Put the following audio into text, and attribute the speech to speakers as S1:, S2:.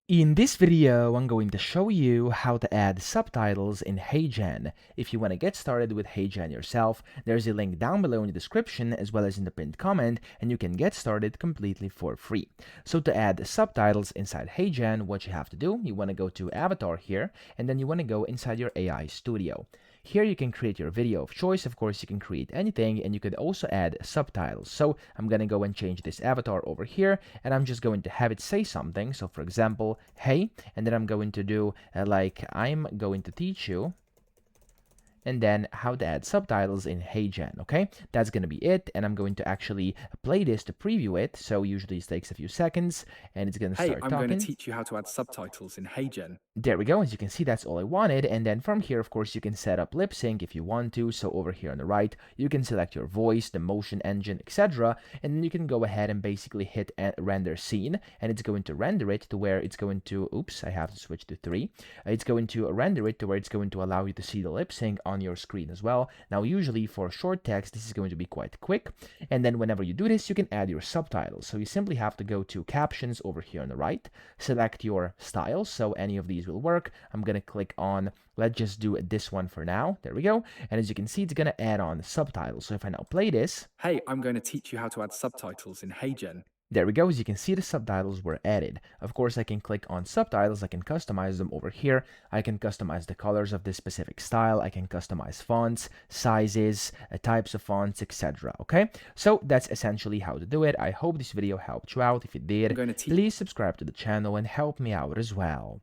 S1: In this video, I'm going to show you how to add subtitles in HeyGen. If you want to get started with HeyGen yourself, there's a link down below in the description as well as in the pinned comment, and you can get started completely for free. So to add subtitles inside HeyGen, what you have to do, you want to go to Avatar here, and then you want to go inside your AI Studio. Here you can create your video of choice. Of course, you can create anything, and you could also add subtitles. So I'm going to go and change this avatar over here, and I'm just going to have it say something. So for example, hey, and then I'm going to do like, I'm going to teach you and then how to add subtitles in HeyGen. Okay, that's gonna be it, and I'm going to actually play this to preview it. So usually it takes a few seconds and it's gonna
S2: Hey,
S1: start
S2: I'm going to
S1: talking.
S2: teach you how to add subtitles in HeyGen.
S1: There we go. As you can see, that's all I wanted. And then from here, of course, you can set up lip sync if you want to. So over here on the right, you can select your voice, the motion engine, etc. And then you can go ahead and basically hit render scene, and it's going to render it to where it's going to, oops, I have to switch to 3. It's going to render it to where it's going to allow you to see the lip sync on your screen as well. Now, usually for short text, this is going to be quite quick. And then whenever you do this, you can add your subtitles. So you simply have to go to captions over here on the right, select your style. So any of these will work. I'm gonna click on, let's just do this one for now. There we go. And as you can see, it's gonna add on subtitles. So if I now play this,
S2: Hey, I'm going to teach you how to add subtitles in HeyGen.
S1: there we go. As you can see, the subtitles were added. Of course, I can click on subtitles. I can customize them over here. I can customize the colors of this specific style. I can customize fonts, sizes, types of fonts, etc. Okay, so that's essentially how to do it. I hope this video helped you out. If it
S2: I'm
S1: did,
S2: going to teach
S1: please subscribe to the channel and help me out as well.